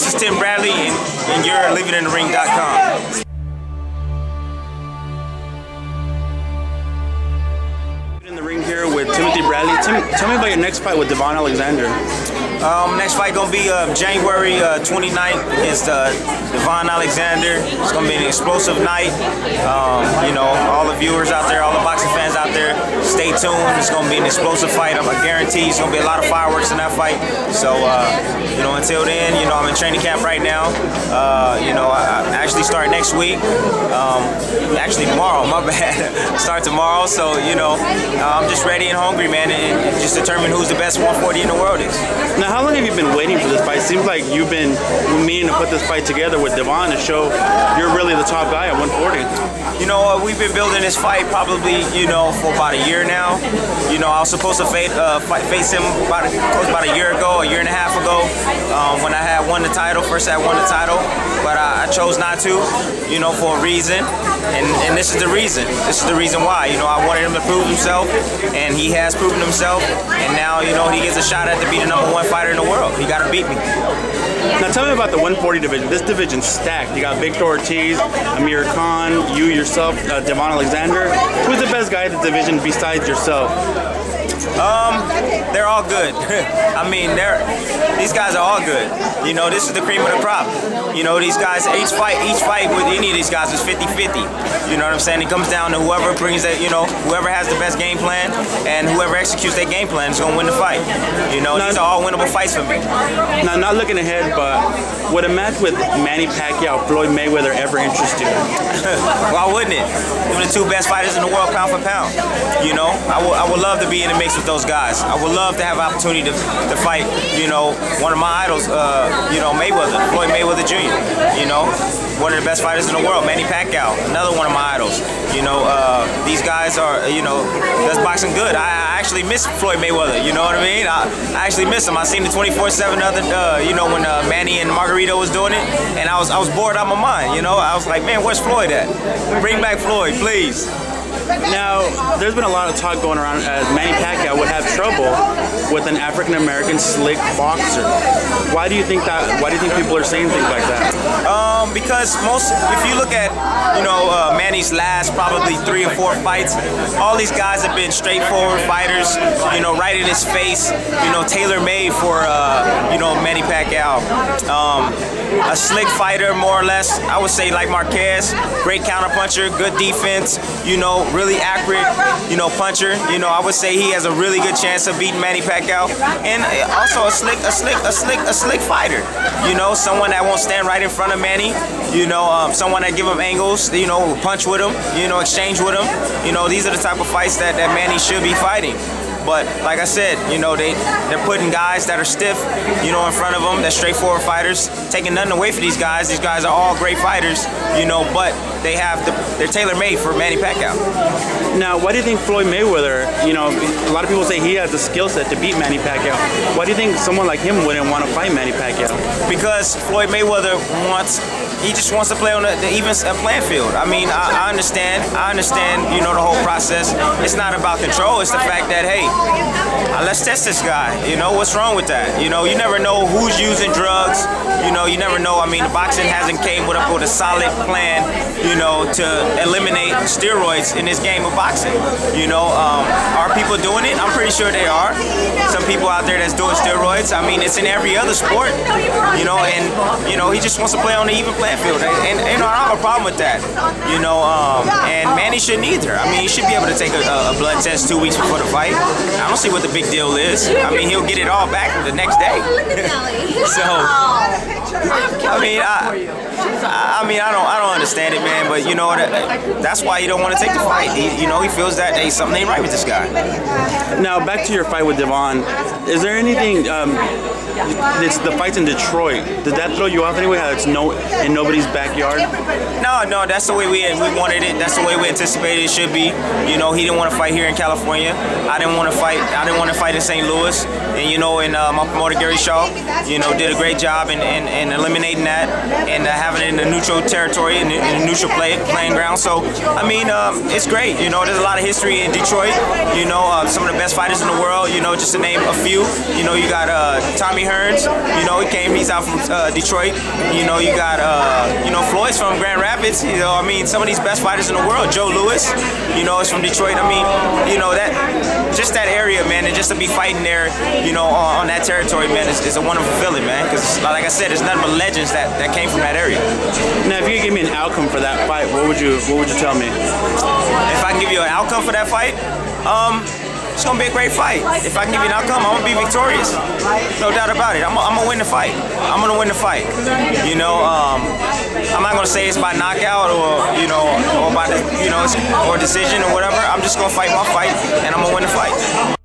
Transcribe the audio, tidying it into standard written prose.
is Tim Bradley, and you're LeavingInTheRing.com. In the ring here with Timothy Bradley. Tell me about your next fight with Devon Alexander. Next fight gonna be January 29th against Devon Alexander. It's gonna be an explosive night. You know, all the viewers out there, all the boxing fans out there, stay tuned. It's gonna be an explosive fight. I guarantee it's gonna be a lot of fireworks in that fight. So, you know, until then, you know, I'm in training camp right now. You know, I actually start next week. Actually tomorrow, my bad. Start tomorrow. So, you know, I'm just ready and hungry, man, and just determine who's the best 140 in the world is. Now, how long have you been waiting for this fight? Seems like you've been meaning to put this fight together with Devon to show you're really the top guy at 140. You know, we've been building this fight probably, you know, for about a year now. You know, I was supposed to face him about a year ago, a year and a half ago, when I had won the title. First I won the title, but I chose not to, you know, for a reason. And this is the reason. This is the reason why. You know, I wanted him to prove himself, and he has proven himself. And now, you know, he gets a shot at to be the #1 fighter in the world. He got to beat me. Now tell me about the 140 division. This division's stacked. You got Victor Ortiz, Amir Khan, you yourself, Devon Alexander. Who's the best guy in the division besides yourself? They're all good. I mean, these guys are all good. You know, this is the cream of the crop. You know, these guys, each fight with any of these guys is 50-50. You know what I'm saying? It comes down to whoever brings that, you know, whoever has the best game plan and whoever executes their game plan is going to win the fight. You know, these are all winnable fights for me. Now, not looking ahead, but would a match with Manny Pacquiao, Floyd Mayweather ever interest you? Why wouldn't it? They're the two best fighters in the world, pound for pound. You know, I would love to be in the mix with those guys. I would love to have an opportunity to fight, you know, one of my idols, you know, Mayweather, Floyd Mayweather Jr., you know, one of the best fighters in the world, Manny Pacquiao, another one of my idols. You know, these guys are, you know, that's boxing good. I actually miss Floyd Mayweather, you know what I mean? I actually miss him. I seen the 24/7 you know, when Manny and Margarito was doing it, and I was bored out of my mind, you know? I was like, man, where's Floyd at? Bring back Floyd, please. Now, there's been a lot of talk going around as Manny Pacquiao would have trouble with an African-American slick boxer. Why do you think that? Why do you think people are saying things like that? Because if you look at, you know, Manny's last probably 3 or 4 fights, all these guys have been straightforward fighters, you know, right in his face, you know, tailor-made for, you know, Manny Pacquiao. A slick fighter, more or less, I would say, like Marquez, great counterpuncher, good defense, you know, really accurate, you know, puncher. You know, I would say he has a really good chance of beating Manny Pacquiao, and also a slick fighter. You know, someone that won't stand right in front of Manny. You know, someone that give him angles. You know, punch with him. You know, exchange with him. You know, these are the type of fights that Manny should be fighting. But like I said, you know, they're putting guys that are stiff, you know, in front of them. They're straightforward fighters, taking nothing away from these guys. These guys are all great fighters, you know, but they're tailor-made for Manny Pacquiao. Now, why do you think Floyd Mayweather, you know, a lot of people say he has the skill set to beat Manny Pacquiao. Why do you think someone like him wouldn't want to fight Manny Pacquiao? Because Floyd Mayweather he just wants to play on the even playing field. I mean, I understand, you know, the whole process. It's not about control. It's the fact that, hey, let's test this guy. You know, what's wrong with that? You know, you never know who's using drugs. You know, you never know. I mean, boxing hasn't came with a solid plan, you know, to eliminate steroids in this game of boxing. You know, are people doing it? I'm pretty sure they are. Some people out there that's doing steroids. I mean, it's in every other sport. You know, and, you know, he just wants to play on the even playing field. And you know, I don't have a problem with that. You know, and Manny shouldn't either. I mean, he should be able to take a blood test 2 weeks before the fight. I don't see what the big deal is. I mean, he'll get it all back the next day. So, I mean, I don't understand it, man. But you know, that's why he don't want to take the fight. You know, he feels that hey, something ain't right with this guy. Now, back to your fight with Devon. Is there anything? It's the fights in Detroit. Did that throw you off anyway? How it's in nobody's backyard? No, that's the way we wanted it. That's the way we anticipated it should be. You know, he didn't want to fight here in California. I didn't want to fight in St. Louis. And you know, my promoter Gary Shaw, you know, did a great job in eliminating that and having it in the neutral territory, in the neutral playing ground. So I mean, it's great. You know, there's a lot of history in Detroit. You know, some of the best fighters in the world. You know, just to name a few. You know, you got Tommy Hearns. You know, he's out from Detroit. You know, you got Floyd's from Grand Rapids. You know, I mean, some of these best fighters in the world. Joe Louis, you know, is from Detroit. I mean, you know, that area, man, and just to be fighting there, you know, on that territory, man, is a wonderful feeling, man. Because like I said, there's nothing but legends that came from that area. Now, if you could give me an outcome for that fight, what would you tell me? If I can give you an outcome for that fight, it's gonna be a great fight. If I can give you an outcome, I'm gonna be victorious. No doubt about it. I'm gonna win the fight. I'm gonna win the fight. You know, I'm not gonna say it's by knockout or or by or decision or whatever. I'm just gonna fight my fight and I'm gonna win the fight.